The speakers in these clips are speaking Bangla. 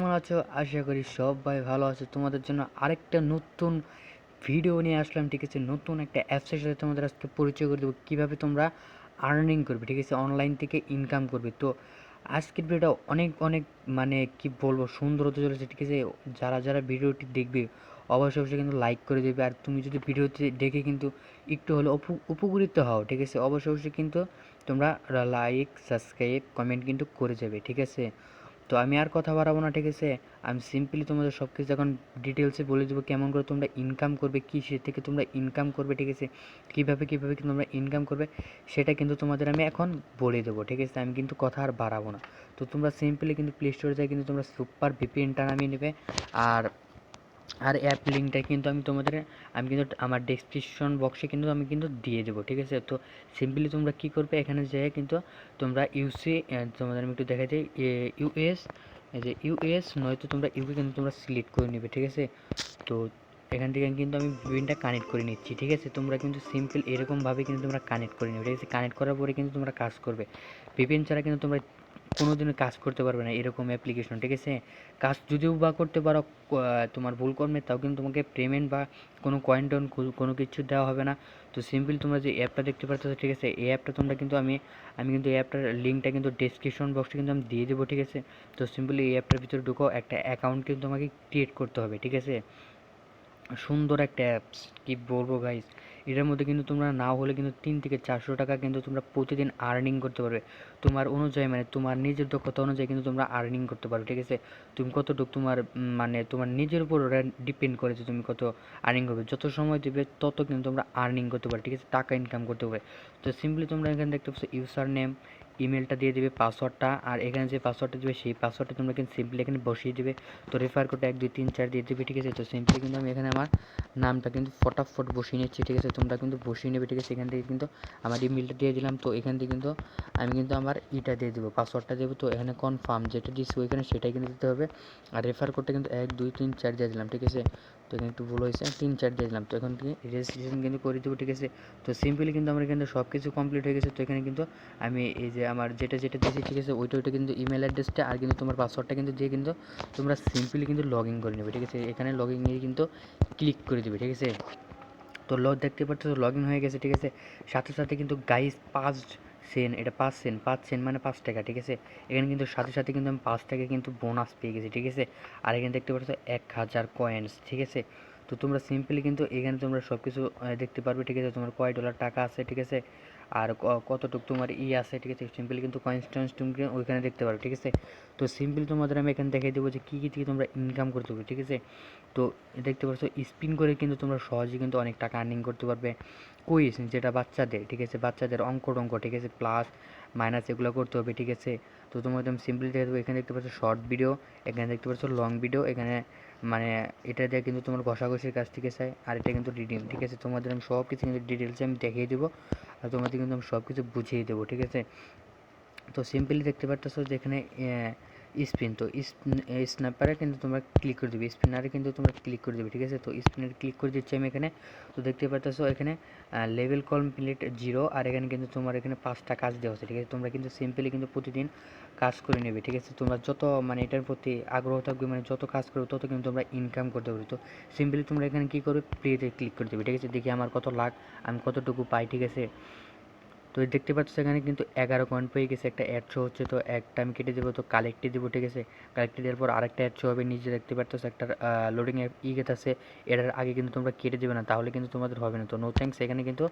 কেমন আছো? আশা করি সবাই ভালো আছো। তোমাদের জন্য আরেকটা নতুন ভিডিও নিয়ে আসলাম, ঠিক আছে? নতুন একটা অ্যাপসের সাথে তোমাদের আজকে পরিচয় করে দেবো, কীভাবে তোমরা আর্নিং করবে, ঠিক আছে? অনলাইন থেকে ইনকাম করবে। তো আজকের ভিডিওটা অনেক অনেক মানে কি বলবো, সুন্দর হতে চলেছে, ঠিক আছে? যারা যারা ভিডিওটি দেখবে অবশ্যই অবশ্যই কিন্তু লাইক করে দেবে। আর তুমি যদি ভিডিওটি দেখে কিন্তু একটু হলে উপকৃত হও, ঠিক আছে? অবশ্যই অবশ্যই কিন্তু তোমরা লাইক, সাবস্ক্রাইব, কমেন্ট কিন্তু করে যাবে, ঠিক আছে? তো আমি আর কথা বাড়াবো না, ঠিক আছে? আমি সিম্পলি তোমাদের সব কিছু এখন ডিটেলসে বলে দেবো, কেমন করে তোমরা ইনকাম করবে, কী সে থেকে তোমরা ইনকাম করবে, ঠিক আছে? কীভাবে কীভাবে কিন্তু তোমরা ইনকাম করবে সেটা কিন্তু তোমাদের আমি এখন বলে দেবো, ঠিক আছে? আমি কিন্তু কথা আর বাড়াবো না। তো তোমরা সিম্পলি কিন্তু প্লে স্টোরে যাই কিন্তু তোমরা সুপার ভিপিএনটা নামিয়ে নেবে। আর আর অ্যাপ লিঙ্কটা কিন্তু আমি কিন্তু আমার ডেসক্রিপশন বক্সে কিন্তু আমি কিন্তু দিয়ে দেবো, ঠিক আছে? তো সিম্পলি তোমরা কী করবে, এখানে যেয়ে কিন্তু তোমরা তোমাদের আমি একটু দেখা যাই ইউএস, এই যে ইউএস নয়তো তোমরা ইউকে কিন্তু তোমরা সিলেক্ট করে নেবে, ঠিক আছে? তো এখান থেকে কিন্তু আমি ভিপিএনটা কানেক্ট করে নিচ্ছি, ঠিক আছে? তোমরা কিন্তু সিম্পল এরকমভাবে কিন্তু তোমরা কানেক্ট করে নেবে, ঠিক আছে? কানেক্ট করার পরে কিন্তু তোমরা কাজ করবে। ভিপিএন ছাড়া কিন্তু তোমরা কোনো দিনও কাজ করতে পারবে না এরকম অ্যাপ্লিকেশন, ঠিক আছে? কাজ যদিও বা করতে পারো তোমার ভুল কর্মে, তাও কিন্তু তোমাকে পেমেন্ট বা কোনো কয়েন টয়েন কোনো কিছু দেওয়া হবে না। তো সিম্পল তোমরা যে অ্যাপটা দেখতে পাচ্ছ, ঠিক আছে? এই অ্যাপটা তোমরা কিন্তু আমি কিন্তু এই অ্যাপটার লিঙ্কটা কিন্তু ডেসক্রিপশন বক্সে কিন্তু আমি দিয়ে দেবো, ঠিক আছে? তো সিম্পলি এই অ্যাপটার ভিতরে ঢুকো, একটা অ্যাকাউন্ট কিন্তু তোমাকে ক্রিয়েট করতে হবে, ঠিক আছে? সুন্দর একটা অ্যাপস, কি বলবো গাইস। এটার মধ্যে কিন্তু তোমরা না হলে কিন্তু 3 থেকে 400 টাকা কিন্তু তোমরা প্রতিদিন আর্নিং করতে পারবে। তোমার অনুযায়ী মানে তোমার নিজের দক্ষতা অনুযায়ী কিন্তু তোমরা আর্নিং করতে পারবে, ঠিক আছে? তুমি কতটুকু তোমার মানে তোমার নিজের উপর ওরা ডিপেন্ড করে যে তুমি কত আর্নিং করবে। যত সময় দেবে তত কিন্তু তোমরা আর্নিং করতে পারবে, ঠিক আছে? টাকা ইনকাম করতে পারবে। তো সিম্পলি তোমরা এখানে দেখতে পাচ্ছ ইউজার নেম, ইমেলটা দিয়ে দেবে, পাসওয়ার্ডটা, আর এখানে যে পাসওয়ার্ডটা দেবে সেই পাসওয়ার্ডটা তোমরা কিন্তু সিম্পলি এখানে বসিয়ে দেবে। তো রেফার কোডটা 1 2 3 4 দিয়ে দেবে, ঠিক আছে? তো সিম্পলি কিন্তু আমি এখানে আমার নামটা কিন্তু ফটাফট বসিয়ে নিচ্ছি, ঠিক আছে? তোমরা কিন্তু বসিয়ে নেবে, ঠিক আছে? এখান থেকে কিন্তু আমার ইমেলটা দিয়ে দিলাম। তো এখান থেকে কিন্তু আমি কিন্তু আমার ইটা দিয়ে দেবো, পাসওয়ার্ডটা দেবো। তো এখানে কনফার্ম যেটা দিচ্ছি ওইখানে সেটাই কিন্তু দিতে হবে। আর রেফার কোডটা কিন্তু 1 2 3 4 দিয়ে দিলাম, ঠিক আছে? তো এখানে একটু ভুল হয়েছে, 3 4 দিয়ে দিলাম। তো এখন থেকে রেজিস্ট্রেশন কিন্তু করে দেবো, ঠিক আছে? তো সিম্পলি কিন্তু আমার এখানে সব কিছু কমপ্লিট হয়ে গেছে। তো এখানে কিন্তু আমি এই যে আমার যেটা যেটা দিয়েছি, ঠিক আছে? ওইটা কিন্তু ইমেল অ্যাড্রেসটা আর কিন্তু তোমার পাসওয়ার্ডটা কিন্তু দিয়ে কিন্তু তোমরা সিম্পলি কিন্তু লগ ইন করে নেবে, ঠিক আছে? এখানে লগ ইন নিয়ে কিন্তু ক্লিক করে দেবে, ঠিক আছে? তো দেখতে পাচ্ছ লগ ইন হয়ে গেছে, ঠিক আছে? সাথে সাথে কিন্তু গাইস 5 সেন্ট, এটা 5 সেন্ট, 5 সেন্ট মানে 5 টাকা, ঠিক আছে? এখানে কিন্তু সাথে সাথে কিন্তু আমি 5 টাকা কিন্তু বোনাস পেয়ে গেছি, ঠিক আছে? আর এখানে দেখতে পাচ্ছ 1000 কয়েন্স, ঠিক আছে? তো তোমরা সিম্পলি কিন্তু এখানে তোমরা সব কিছু দেখতে পারবে, ঠিক আছে? তোমার কয় ডলার টাকা আছে, ঠিক আছে? আর কতটুকু তোমার আছে, ঠিক আছে? সিম্পলি কিন্তু কয়েন্স টয়েন্স তুমি ওইখানে দেখতে পারো, ঠিক আছে? তো সিম্পলি তোমাদের আমি এখানে দেখিয়ে দেবো যে কী কী থেকে তোমরা ইনকাম করতে হবে, ঠিক আছে? তো দেখতে পাচ্ছ স্পিন করে কিন্তু তোমরা সহজেই কিন্তু অনেক টাকা আর্নিং করতে পারবে। কুইজ যেটা বাচ্চাদের, ঠিক আছে? বাচ্চাদের অঙ্ক টঙ্ক, ঠিক আছে? প্লাস মাইনাস এগুলো করতে হবে, ঠিক আছে? তো তোমাদের আমি সিম্পলি দেখে দেবো। এখানে দেখতে পাচ্ছ শর্ট ভিডিও, এখানে দেখতে পাচ্ছ লং ভিডিও, এখানে মানে এটা দিয়ে কিন্তু তোমার ঘষাঘষির কাজ, ঠিক আছে? আর এটা কিন্তু রিডিম, ঠিক আছে? তোমাদের আমি সব কিছু কিন্তু ডিটেলসে আমি দেখিয়ে দেবো, আর তোমাদের কিন্তু আমি সব কিছু বুঝিয়ে দেবো, ঠিক আছে? তো সিম্পলি দেখতে পারতেছো যে এখানে স্পিন, তো স্ন্যাপারে কিন্তু তোমরা ক্লিক করে দেবে, স্পিনারে কিন্তু তোমরা ক্লিক করে দেবে, ঠিক আছে? তো স্পিনারে ক্লিক করে দিচ্ছি আমি এখানে। তো দেখতে পারতেছো এখানে লেভেল কমপ্লিট 0, আর এখানে কিন্তু তোমার এখানে 5টা কাজ দেওয়া আছে, ঠিক আছে? তোমরা কিন্তু সিম্পলি কিন্তু প্রতিদিন কাজ করে নেবে, ঠিক আছে? তোমরা যত মানে এটার প্রতি আগ্রহ থাকবে, মানে যত কাজ করবে তত কিন্তু তোমরা ইনকাম করতে পারবে। তো সিম্পলি তোমরা এখানে কী করবে, প্লেতে ক্লিক করে দেবে, ঠিক আছে? দেখি আমার কত লাখ, আমি কতটুকু পাই, ঠিক আছে? তো দেখতে পাচ্ছ এখানে কিন্তু 11 কয়েন পেয়ে গেছে, একটা অ্যাড শো হচ্ছে। তো একটা আমি কেটে দেবো, তো কালেক্টে দেবো, ঠিক আছে? কালেক্টে দেওয়ার পর আরেকটা অ্যাড শো হবে, নিচে দেখতে পাচ্ছ একটা লোডিং গেছে। এটার আগে কিন্তু তোমরা কেটে দেবে না, তাহলে কিন্তু তোমাদের হবে না। তো নো থ্যাঙ্কস, এখানে কিন্তু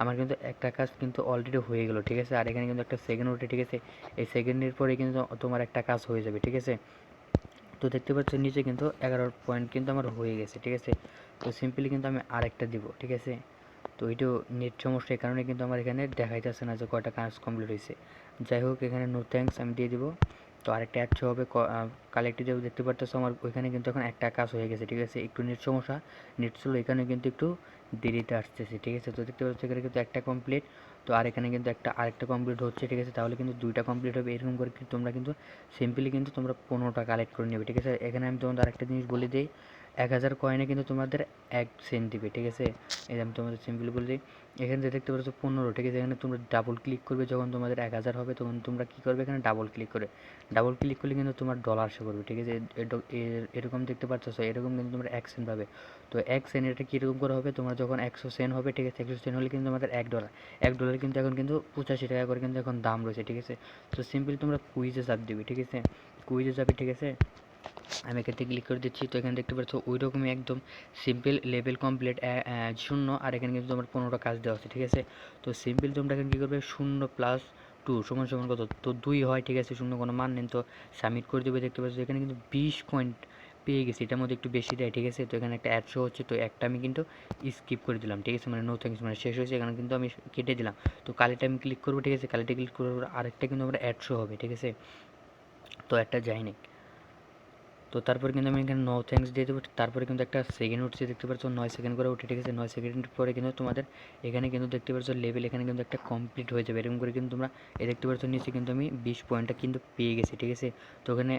আমার কিন্তু একটা কাজ কিন্তু অলরেডি হয়ে গেলো, ঠিক আছে? আর এখানে কিন্তু একটা সেকেন্ড ওঠে, ঠিক আছে? এই সেকেন্ডের পরে কিন্তু তোমার একটা কাজ হয়ে যাবে, ঠিক আছে? তো দেখতে পাচ্ছ নিচে কিন্তু 11 পয়েন্ট কিন্তু আমার হয়ে গেছে, ঠিক আছে? তো সিম্পলি কিন্তু আমি আরেকটা দিব, ঠিক আছে? তো এটাও নেট সমস্যা, এই কারণে কিন্তু আমার এখানে দেখাইতেছে না যে কয়টা কাজ কমপ্লিট হয়েছে। যাই হোক, এখানে নো থ্যাঙ্কস আমি দিয়ে দিব। তো আরেকটা অ্যাড শো হবে, কালেক্টে যাবো, দেখতে পারতেছো আমার ওইখানে কিন্তু এখন একটা কাজ হয়ে গেছে, ঠিক আছে? একটু নেট সমস্যা, নেট স্লো, এখানে কিন্তু একটু দেরিতে আসতেছে, ঠিক আছে? তো দেখতে পাচ্ছ এখানে কিন্তু একটা কমপ্লিট। তো আর এখানে কিন্তু আরেকটা কমপ্লিট হচ্ছে, ঠিক আছে? তাহলে কিন্তু 2টা কমপ্লিট হবে। এরকম করে তোমরা কিন্তু সিম্পলি কিন্তু তোমরা 15টা কালেক্ট করে নেবে, ঠিক আছে? এখানে আমি তোমাদের আরেকটা জিনিস বলে দিই, 1000 কয়েনে কিন্তু তোমাদের 1 সেন্ট দিবে, ঠিক আছে। এই যে আমি তোমাদের সিম্পল বলে দিই, এখানে যে দেখতে পাচ্ছ 15, ঠিক আছে। এখানে তোমরা ডাবল ক্লিক করবে, যখন তোমাদের 1000 হবে তখন তোমরা কী করবে, এখানে ডাবল ক্লিক করলে কিন্তু তোমার ডলার শো করবে, ঠিক আছে। এরকম দেখতে পাচ্ছ, এরকম কিন্তু তোমরা 1 সেন্ট পাবে। তো 1 সেন্ট এটা কীরকম করে হবে, তোমার যখন 100 সেন্ট হবে, ঠিক আছে, 100 সেন্ট হলে কিন্তু তোমাদের $1, $1 কিন্তু এখন কিন্তু 85 টাকা করে কিন্তু এখন দাম রয়েছে, ঠিক আছে। তো সিম্পল তোমরা কুইজে চাপ দিবে, ঠিক আছে, কুইজে যাবে, ঠিক আছে। আমি এখান থেকে ক্লিক করে দিচ্ছি। তো এখানে দেখতে পাচ্ছ ওই রকমই একদম সিম্পল লেভেল কমপ্লিট 0, আর এখানে কিন্তু তোমার 15টা কাজ দেওয়া আছে, ঠিক আছে। তো সিম্পল তোমরা এখানে কী করবে, 0 + 2 = কত, তো 2 হয়, ঠিক আছে, 0 কোনো মান নেই। তো সাবমিট করে দেবে। দেখতে পাচ্ছ এখানে কিন্তু 20 কয়েন পেয়ে গেছি, এটার মধ্যে একটু বেশি দেয়, ঠিক আছে। তো এখানে একটা অ্যাড শো হচ্ছে, তো একটা আমি কিন্তু স্কিপ করে দিলাম, ঠিক আছে, মানে নো থ্যাঙ্কস, মানে শেষ হয়েছে, এখানে কিন্তু আমি কেটে দিলাম। তো কালিটা আমি ক্লিক করবো, ঠিক আছে, কালিটা ক্লিক করার পর আরেকটা কিন্তু আমার অ্যাড শো হবে, ঠিক আছে। তো একটা যায়নি। তো তারপরে কিন্তু আমি এখানে নো থ্যাঙ্কস দিয়ে দেবো। তারপরে কিন্তু একটা সেকেন্ড উঠছে, দেখতে পাচ্ছ 9 সেকেন্ড করে উঠে, ঠিক আছে। 9 সেকেন্ড পরে কিন্তু তোমাদের এখানে কিন্তু দেখতে পাচ্ছ লেভেল এখানে কিন্তু একটা কমপ্লিট হয়ে যাবে, এরকম করে কিন্তু তোমরা দেখতে পাচ্ছ নিচে কিন্তু আমি 20 পয়েন্টটা কিন্তু পেয়ে গেছি, ঠিক আছে। তো ওখানে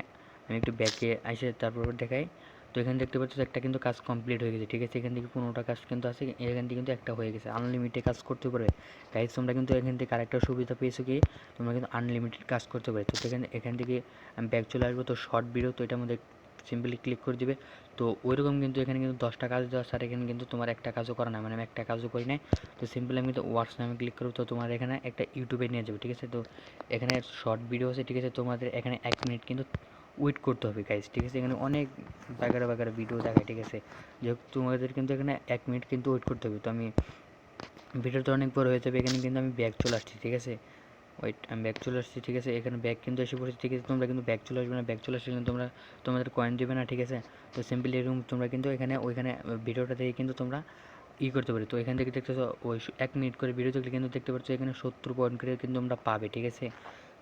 আমি একটু ব্যাকে এসে তারপর দেখাই। তো এখানে দেখতে পাচ্ছ একটা কিন্তু কাজ কমপ্লিট হয়ে গেছে, ঠিক আছে। এখান থেকে 15টা কাজ কিন্তু আছে, এখান থেকে কিন্তু একটা হয়ে গেছে। আনলিমিটেড কাজ করতে পারবে গাইজ, তোমরা কিন্তু এখান থেকে আরেকটা সুবিধা পেয়েছো কি, তোমরা কিন্তু আনলিমিটেড কাজ করতে পারবে। তো এখান থেকে আমি ব্যাক চলে আসবো। তো শর্ট ভিডিও, তো এটার মধ্যে সিম্পলি ক্লিক করে দিবে। তো ওইরকম কিন্তু এখানে কিন্তু 10টা কাজ দেওয়া আছে, আর এখানে কিন্তু তোমার একটা কাজও করা না, মানে আমি একটা কাজও করি নাই। তো সিম্পলি আমি কিন্তু ওয়াটস নামে ক্লিক করবো, তো তোমার এখানে একটা ইউটিউবে নিয়ে যাবে, ঠিক আছে। তো এখানে শর্ট ভিডিও আছে, ঠিক আছে। তোমাদের এখানে 1 মিনিট কিন্তু ওয়েট করতে হবে গাইজ, ঠিক আছে। এখানে অনেক বাগারা বাগারা ভিডিও দেখায়, ঠিক আছে। যেহেতু তোমাদের কিন্তু এখানে 1 মিনিট কিন্তু ওয়েট করতে হবে। তো আমি ভিডিওটা অনেক বড় হয়ে যাবে, এখানে কিন্তু আমি ব্যাক চলে আসছি, ঠিক আছে। ওয়েট, আমি ব্যাক চলে আসছি, ঠিক আছে। এখানে ব্যাক কিন্তু এসে পড়েছে, ঠিক আছে। তোমরা কিন্তু ব্যাক চলে আসবে না, ব্যাক চলে আসলে কিন্তু তোমাদের কয়েন দেবে না, ঠিক আছে। তো সিম্পলি এরকম তোমরা কিন্তু ওইখানে ভিডিওটা থেকে কিন্তু তোমরা করতে পারি। তো এখান থেকে দেখতেছো ওই 1 মিনিট করে ভিডিও দেখলে কিন্তু দেখতে পাচ্ছ এখানে 70 পয়েন্ট করে কিন্তু তোমরা পাবে, ঠিক আছে।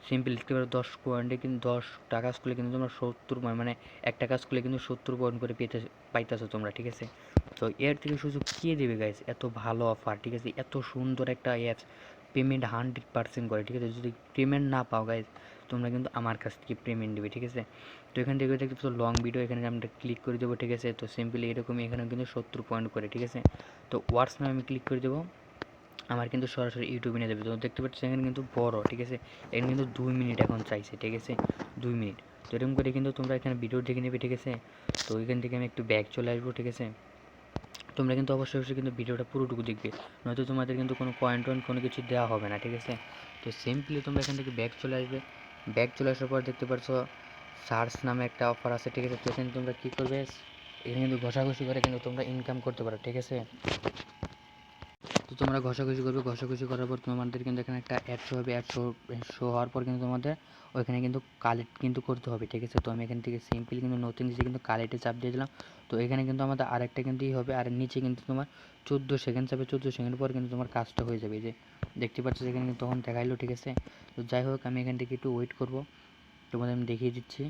সিম্পল দেখতে পারো 10 পয়েন্টে কিন্তু 10টা কাজ করলে কিন্তু তোমরা 70 মানে একটা কাজ করলে কিন্তু 70 পয়েন্ট করে পাইতেছো তোমরা, ঠিক আছে। তো এর থেকে সুযোগ কে দেবে গাইস, এত ভালো অফার, ঠিক আছে, এত সুন্দর একটা অ্যাপস, পেমেন্ট 100% করে, ঠিক আছে। যদি পেমেন্ট না পাও গাইস, তোমরা কিন্তু আমার কাছ থেকে পেমেন্ট দেবে, ঠিক আছে। তো এখান থেকে দেখতে পাচ্ছ লং ভিডিও, এখানে আমরা ক্লিক করে দেবো, ঠিক আছে। তো সিম্পলি এরকমই এখানে কিন্তু 70 পয়েন্ট করে, ঠিক আছে। তো ওয়াটস নামে আমি ক্লিক করে দেবো, আমার কিন্তু সরাসরি ইউটিউবে নিয়ে যাবে। তো দেখতে পাচ্ছি এখানে কিন্তু বড়, ঠিক আছে। এখানে কিন্তু 2 মিনিট এখন চাইছে, ঠিক আছে, 2 মিনিট। তো এরকম করে কিন্তু তোমরা এখানে ভিডিও দেখে নেবে, ঠিক আছে। তো এখান থেকে আমি একটু ব্যাক চলে আসবো, ঠিক আছে। তোমরা কিন্তু অবশ্যই কিন্তু ভিডিওটা পুরোটুকু দেখবে, নয়তো তোমাদের কিন্তু কোনো পয়েন্ট কোনো কিছু দেওয়া হবে না, ঠিক আছে। তো সিম্পলি তোমরা এখান থেকে ব্যাক চলে আসবে। ব্যাক চলে আসার পর দেখতে পাচ্ছ সার্চ নামে একটা অফার আছে, ঠিক আছে। তো এখানে তোমরা কী করবে, এখানে কিন্তু ঘষাঘষি করে কিন্তু তোমরা ইনকাম করতে পারো, ঠিক আছে। তো তোমরা ঘষাঘষি করবে, ঘষাঘষি করার পর তোমাদের কিন্তু এখানে একটা অ্যাড শো হবে, অ্যাড শো হওয়ার পর কিন্তু তোমাদের ওইখানে কিন্তু কালেক্ট কিন্তু করতে হবে, ঠিক আছে। তো আমি এখান থেকে সিম্পলি কিন্তু নতুন নিচে কিন্তু কালেক্টে চাপ দিয়ে দিলাম। তো এখানে কিন্তু আমাদের আরেকটা কিন্তু হবে, আর নিচে কিন্তু তোমার 14 সেকেন্ড চাপে, 14 সেকেন্ড পর কিন্তু তোমার কাজটা হয়ে যাবে, যে দেখতে পাচ্ছ এখানে কিন্তু তখন দেখাইলো, ঠিক আছে। তো যাই হোক, আমি এখান থেকে একটু ওয়েট করবো, তোমাদের আমি দেখিয়ে দিচ্ছি।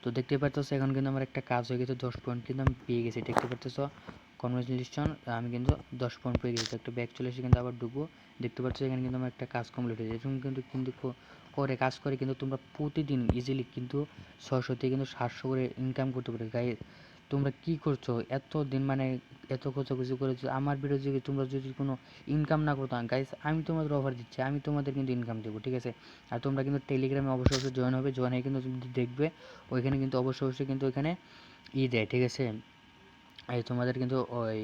তো দেখতে পাচ্ছ এখন কিন্তু আমার একটা কাজ হয়ে গেছে, 10 পয়েন্ট কিন্তু আমি পেয়ে গেছি, দেখতে পাচ্ছ। কনগ্রাচুলেশন, আমি কিন্তু 10 পয়েন্ট পেয়ে গেছি। একটা ব্যাক চলে এসে কিন্তু আবার ঢুকবো, দেখতে পাচ্ছ এখানে কিন্তু আমার একটা কাজ কমপ্লিট হয়েছে। এরকম কিন্তু কিন্তু করে কাজ করে কিন্তু তোমরা প্রতিদিন ইজিলি কিন্তু 600 থেকে কিন্তু 700 করে ইনকাম করতে পারো গাইস। তোমরা কি করছো এত দিন, মানে এত কিছু করেছো আমার ভিডিও যদি তোমরা যদি কোনো ইনকাম না করতো গাইস, আমি তোমাদের অফার দিচ্ছি, আমি তোমাদের কিন্তু ইনকাম দেবো, ঠিক আছে। আর তোমরা কিন্তু টেলিগ্রামে অবশ্যই জয়েন হবে, জয়েন হয়ে কিন্তু দেখবে ওইখানে কিন্তু অবশ্যই কিন্তু ওইখানে দেয়, ঠিক আছে। এই তোমাদের কিন্তু ওই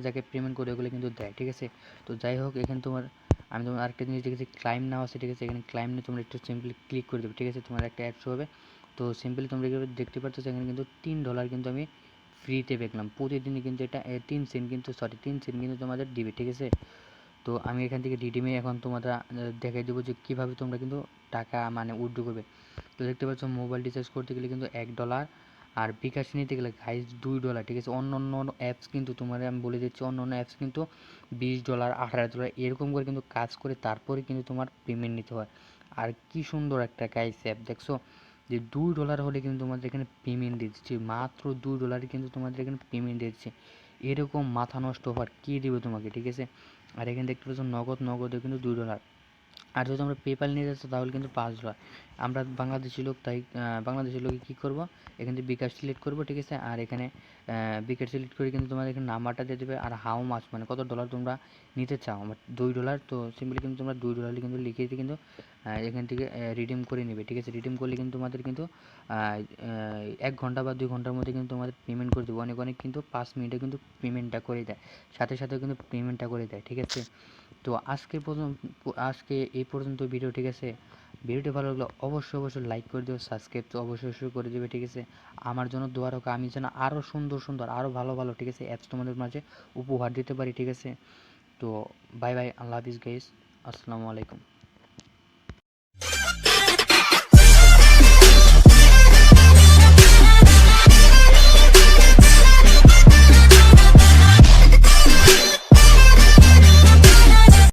যাকে পেমেন্ট করে ওগুলো কিন্তু দেয়, ঠিক আছে। তো যাই হোক, এখানে আমি তোমার আরেকটা জিনিস দেখেছি, ক্লাইম নাও আছে, ঠিক আছে। এখানে ক্লাইম নিয়ে তোমরা একটু সিম্পলি ক্লিক করে দেবে, ঠিক আছে। তোমার একটা অ্যাড শো হবে। তো সিম্পলি তোমরা দেখতে পাচ্ছ এখানে কিন্তু $3 কিন্তু আমি ফ্রিতে পেলাম প্রতিদিনই, কিন্তু এটা 3 সেন্ট কিন্তু, সরি 3 সেন্ট কিন্তু তোমাদের দিবে, ঠিক আছে। তো আমি এখান থেকে রিডিমে এখন তোমরা দেখাই দেবো যে কীভাবে তোমরা কিন্তু টাকা মানে উইথড্র করবে। তো দেখতে পাচ্ছ মোবাইল রিচার্জ করতে গেলে কিন্তু $1, আর বিকাশ নিতে গেলে গাইজ $2, ঠিক আছে। অন্য অন্য অ্যাপস কিন্তু তোমাদের আমি বলে দিচ্ছি, অন্য অন্য অ্যাপস কিন্তু $20, $18 এরকম করে কিন্তু কাজ করে তারপরে কিন্তু তোমার পেমেন্ট নিতে হয়। আর কি সুন্দর একটা গাইজ অ্যাপ, দেখছো যে $2 হলে কিন্তু তোমাদের এখানে পেমেন্ট দিচ্ছে, মাত্র $2 কিন্তু তোমাদের এখানে পেমেন্ট দিচ্ছে। এরকম মাথা নষ্ট অফার কে দেবে তোমাকে, ঠিক আছে। আর এখানে দেখতে পাচ্ছ নগদে কিন্তু $2। আর যদি আমরা পেপ্যাল নিয়ে যাচ্ছি তাহলে কিন্তু $5। আমরা বাংলাদেশি লোক, তাই বাংলাদেশি লোকে কী করবো, এখান থেকে বিকাশ সিলেক্ট করবো, ঠিক আছে। আর এখানে বিকাশ সিলেক্ট করে কিন্তু তোমাদের এখানে নাম্বারটা দিয়ে দেবে, আর হাউ মাছ মানে কত ডলার তোমরা নিতে চাও। আমার $2, তো সিম্পলি কিন্তু তোমরা $2 কিন্তু লিখে দিয়ে কিন্তু এখান থেকে রিডিম করে নেবে, ঠিক আছে। রিডিম করলে কিন্তু তোমাদের কিন্তু 1 ঘন্টা বা 2 ঘন্টার মধ্যে কিন্তু তোমাদের পেমেন্ট করে দেবো। অনেক অনেক কিন্তু 5 মিনিটে কিন্তু পেমেন্টটা করে দেয়, সাথে সাথেও কিন্তু পেমেন্টটা করে দেয়, ঠিক আছে। তো আজকে এই পর্যন্ত ভিডিও, ঠিক আছে। ভিডিওটি ভালো লাগলে অবশ্যই লাইক করে দিও, সাবস্ক্রাইব তো অবশ্যই করে দেবে, ঠিক আছে। আমার জন্য দোয়া রাখো, আমি যেন আরও সুন্দর আরও ভালো, ঠিক আছে, অ্যাপস তোমাদের মাঝে উপহার দিতে পারি, ঠিক আছে। তো বাই বাই, আল্লাহ হাফিজ গাইস, আসসালামু আলাইকুম।